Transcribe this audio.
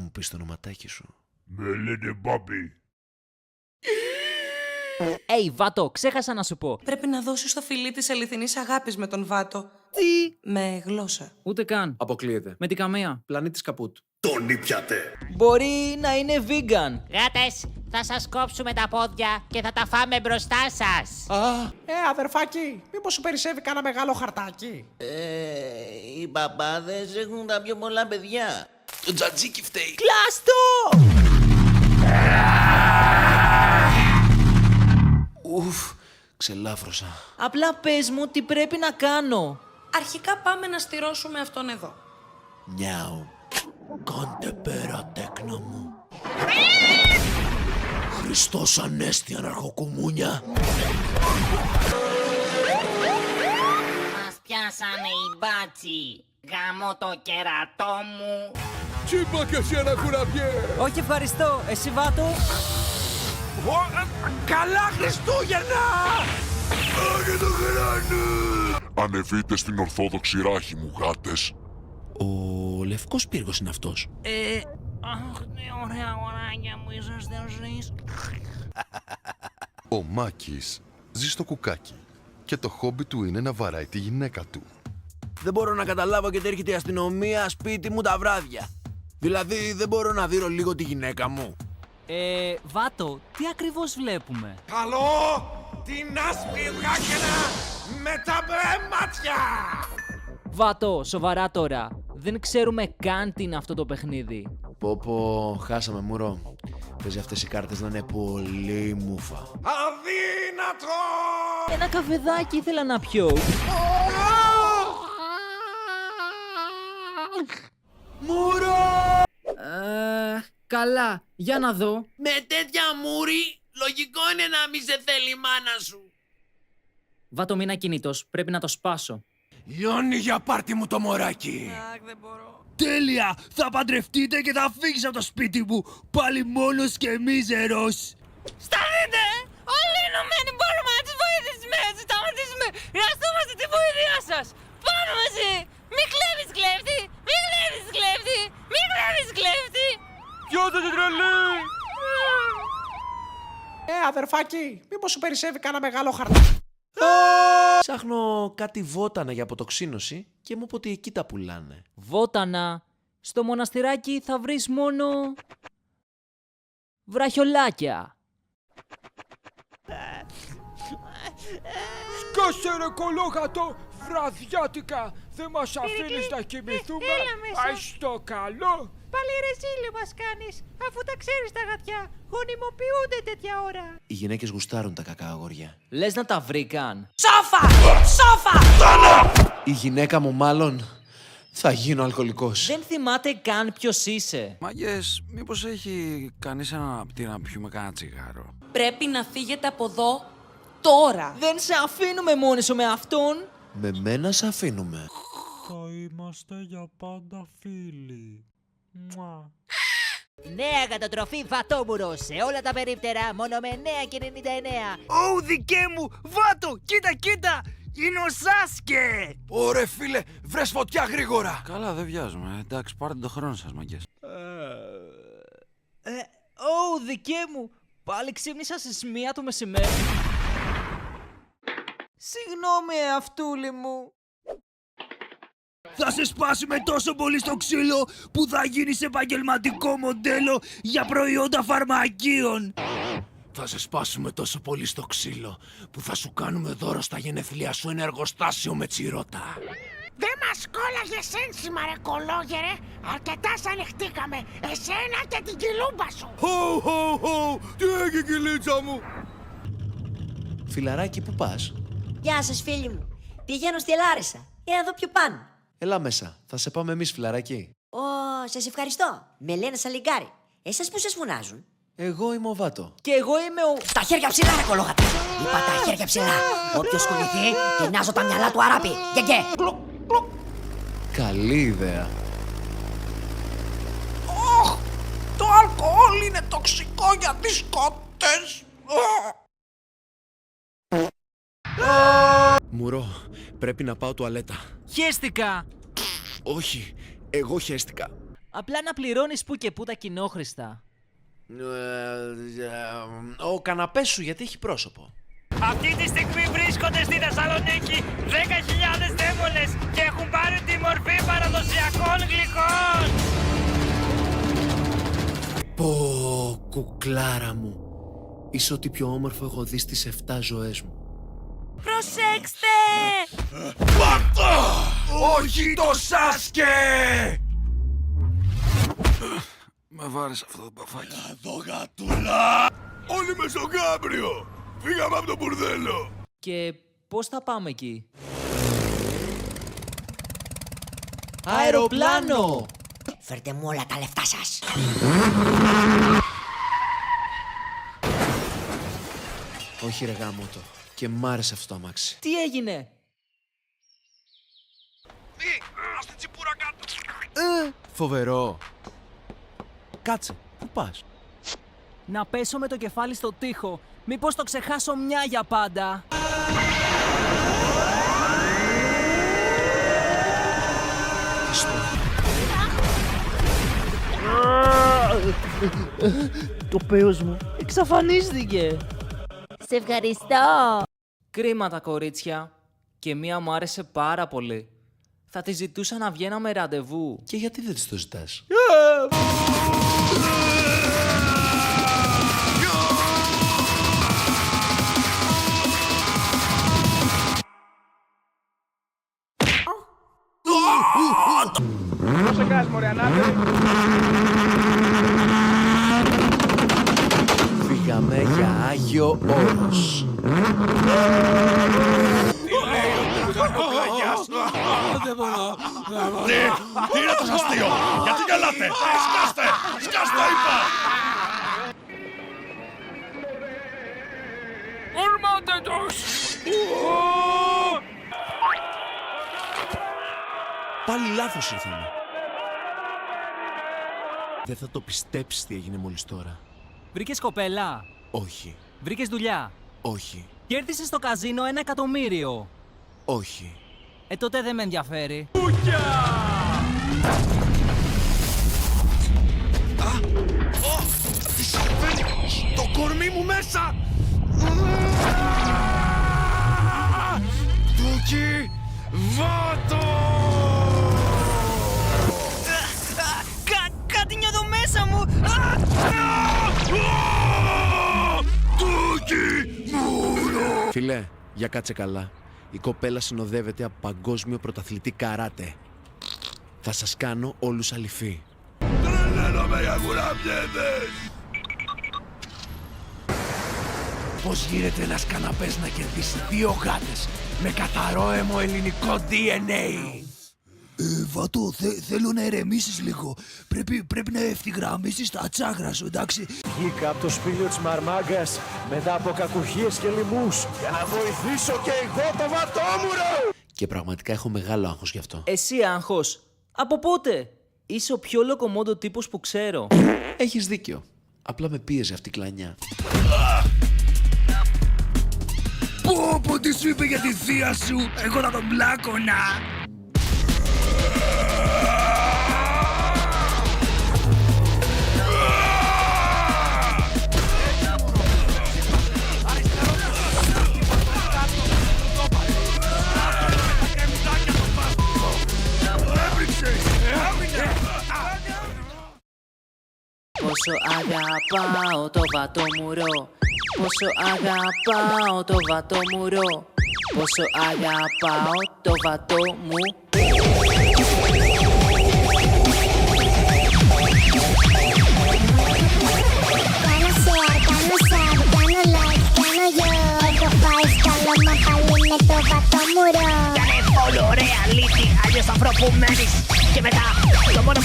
μου πεις το ονοματάκι σου? Με λένε Μπάμπι. Βάτο, ξέχασα να σου πω. Πρέπει να δώσεις το φιλί της αληθινής αγάπης με τον Βάτο. Τι? Με γλώσσα. Ούτε καν. Αποκλείεται. Με την καμία. Πλανήτης καπούτ. Τον ήπιατε. Μπορεί να είναι vegan. Γάτες, θα σας κόψουμε τα πόδια και θα τα φάμε μπροστά σας. Αδερφάκι, μήπως σου περισσεύει κάνα μεγάλο χαρτάκι? Οι μπαμπάδες έχουν τα πιο πολλά παιδιά. Το τζατζίκι φταίει. Κλάστο! Ουφ, ξελάφρωσα. Απλά πες μου τι πρέπει να κάνω. Αρχικά πάμε να στηρώσουμε αυτόν εδώ. Νιάου. Κάντε πέρα, τέκνα μου. Χριστός Ανέστη, αναρχοκομμούνια. Μας πιάσανε οι μπάτσι. Γαμώ το κερατό μου. Τσίπα και εσύ ένα κουραμπιέ. Όχι ευχαριστώ. Εσύ Βάτο. Καλά Χριστούγεννα! Άγιε το γράνι! Ανεβείτε στην Ορθόδοξη ράχη μου, γάτες. Ο Λευκός Πύργος είναι αυτός. Αχ, τι ωραία αγοράκια μου είσαστε εσείς. Ο Μάκης ζει στο κουκάκι και το χόμπι του είναι να βαράει τη γυναίκα του. Δεν μπορώ να καταλάβω γιατί έρχεται η αστυνομία σπίτι μου τα βράδια. Δηλαδή δεν μπορώ να δείρω λίγο τη γυναίκα μου. Βάτο, τι ακριβώς βλέπουμε? Καλό την άσπρη δράκαινα με τα μπρε μάτια! Βάτο, σοβαρά τώρα. Δεν ξέρουμε καν τι είναι αυτό το παιχνίδι. Πω, χάσαμε μουρό. Παίζει αυτές οι κάρτες να είναι πολύ μούφα. Αδύνατο! Ένα καφεδάκι ήθελα να πιω. Καλά, για να δω. Με τέτοια μούρη, λογικό είναι να μην σε θέλει η μάνα σου. Βάτο, μην ακινήτος, πρέπει να το σπάσω. Λιώνει για πάρτι μου το μωράκι. Αχ, δεν μπορώ. Τέλεια! Θα παντρευτείτε και θα φύγεις από το σπίτι μου. Πάλι μόνος και μίζερος. Σταθείτε! Όλοι ενωμένοι μπορούμε να τις βοηθήσουμε, να τις σταματήσουμε. Χρειαζόμαστε τη βοήθεια σας. Πάμε μαζί. Μη κλέβεις κλέφτη. Μη κλέβεις κλέφτη. Μη κλέβεις κλέφτη. Πιάτε την τρελή! Αδερφάκι, μήπως σου περισσεύει κάνα μεγάλο χαρτάκι? Ψάχνω κάτι βότανα για αποτοξίνωση και μου είπε ότι εκεί τα πουλάνε. Βότανα. Στο μοναστηράκι θα βρεις μόνο... βραχιολάκια. Σκάσε ρε κολόγατο! Βραδιάτικα! Δεν μας αφήνεις να κοιμηθούμε! Άι στο καλό! Πάλι ρεζίλιο μας κάνεις, αφού τα ξέρεις τα γατιά. Γονιμοποιούνται τέτοια ώρα. Οι γυναίκες γουστάρουν τα κακά αγόρια. Λες να τα βρήκαν? Σόφα! Σόφα! Η γυναίκα μου μάλλον θα γίνω αλκοολικός. Δεν θυμάται καν ποιος είσαι. Μάγκες, μήπως έχει κανείς ένα απτή να πιούμε κανένα τσιγάρο? Πρέπει να φύγετε από εδώ τώρα. Δεν σε αφήνουμε μόνη σου με αυτόν. Με μένα σ' αφήνουμε. Θα είμαστε για πάντα φίλοι. Μουα. Νέα κατατροφή Βατόμουρο σε όλα τα περίπτερα, μόνο με 9,99. Ω, δικέ μου! Βάτο! Κοίτα! Είναι ο Σάσκε! Ωρε φίλε, βρες φωτιά γρήγορα! Καλά, δεν βιάζουμε. Εντάξει, πάρτε το χρόνο σας, μάγκες. Δικέ μου. Πάλι ξύπνησα στις 1 το μεσημέρι. Συγγνώμη, αυτούλη μου. Θα σε σπάσουμε τόσο πολύ στο ξύλο που θα γίνεις επαγγελματικό μοντέλο για προϊόντα φαρμακείων. Θα σε σπάσουμε τόσο πολύ στο ξύλο που θα σου κάνουμε δώρο στα γενέθλιά σου ένα εργοστάσιο με τσιρότα. Δεν μας κόλλαγες ένσημα ρε κολόγερε. Αρκετά σ' ανεχτήκαμε. Εσένα και την κιλούμπα σου. Χω, τι έγινε κυλίτσα μου? Φιλαράκι, πού πας? Γεια σας φίλοι μου. Πηγαίνω στη Λάρισα. Είναι εδώ πιο πάνω. Έλα μέσα, θα σε πάμε εμείς φιλαράκι. Σας ευχαριστώ. Με λένε Σαλιγκάρι. Εσάς που σας φωνάζουν? Εγώ είμαι ο Βάτο. Και εγώ είμαι ο... Τα χέρια ψηλά ρε κολόγατα. Είπα τα χέρια ψηλά. Όποιος κουνηθεί, τεινάζω τα μυαλά του αράπη. Γεγε. Καλή ιδέα. Το αλκοόλ είναι τοξικό για τις κότες. Μουρό, πρέπει να πάω τουαλέτα. Χέστηκα. Όχι, εγώ χέστηκα. Απλά να πληρώνεις που και που τα κοινόχρηστα. Ο καναπές σου γιατί έχει πρόσωπο. Αυτή τη στιγμή βρίσκονται στη Θεσσαλονίκη 10.000 δαίμονες και έχουν πάρει τη μορφή παραδοσιακών γλυκών. Πω, κουκλάρα μου. Είσαι ό,τι πιο όμορφο έχω δει στις 7 ζωές μου. Προσέξτε! Όχι το Σάσκε! Με βάρεσε αυτό το μπαφάκι. Εδώ γατούλα! Όλοι Μεσογάμπριο! Φύγαμε από το μπουρδέλο! Και πώς θα πάμε εκεί? Αεροπλάνο! Φέρτε μου όλα τα λεφτά σας. Όχι ρε γάμοτο. Και μ' άρεσε αυτό το αμάξι. Τι έγινε? Ας την τσιπούρα κάτω! Φοβερό. Κάτσε, πού πας? Να πέσω με το κεφάλι στο τοίχο. Μήπως το ξεχάσω μια για πάντα. Το πέος μου εξαφανίστηκε. Σε ευχαριστώ. Κρίμα τα κορίτσια. Και μία μου άρεσε πάρα πολύ. Θα τη ζητούσα να βγαίναμε ραντεβού. Και γιατί δεν της το ζητάς? Φύγαμε για Άγιο Όρος. Τι είναι τόσο αστείο! Γιατί γελάτε! Σκάστε! Σκάστε είπα! Ορμάτε τους! Πάλι λάθος ήρθαμε. Δεν θα το πιστέψεις τι έγινε μόλις τώρα. Βρήκες κοπέλα? Όχι. Βρήκες δουλειά? Όχι. Κέρδισες στο καζίνο 1 εκατομμύριο. Όχι. Τότε δεν με ενδιαφέρει. Τι συμβαίνει! Το κορμί μου μέσα! Τούκι! Βάτο! Κάτι νιώθω μέσα μου! Τούκι! Μούρο! Φίλε, για κάτσε καλά. Η κοπέλα συνοδεύεται από παγκόσμιο πρωταθλητή καράτε. Θα σας κάνω όλους αληφή. Τρελαίνομαι για κουραπιέδες! Πώς γίνεται ένας καναπές να κερδίσει 2 γάτες με καθαρό αίμο ελληνικό DNA? Βατό, θέλω να ηρεμήσεις λίγο. Πρέπει να ευθυγραμμίσεις τα τσάκρα σου, εντάξει. Βγήκα από το σπήλιο της Μαρμάγκας μετά από κακουχίες και λοιμούς για να βοηθήσω και εγώ το βατόμουρο! Και πραγματικά έχω μεγάλο άγχος γι' αυτό. Εσύ άγχος? Από πότε? Είσαι ο πιο λοκομόντο τύπος που ξέρω. Έχεις δίκιο. Απλά με πίεζε αυτή η κλανιά. Πω, τι σου είπε για τη θεία σου. Εγώ θα τον πλάκωνα. Πόσο αγαπάω το βατόμουρο. Πόσο αγαπάω το βατόμουρο. Πόσο αγαπάω το βατόμου. Κάνω share, κάνω sub, κάνω like, κάνω yo. Έχω πάει σκάλωμα πάλι με το βατόμουρο. Κάνε follow ρε αλήθεια, αλλιώς θα βρω που μένεις. Και μετά, το μόνο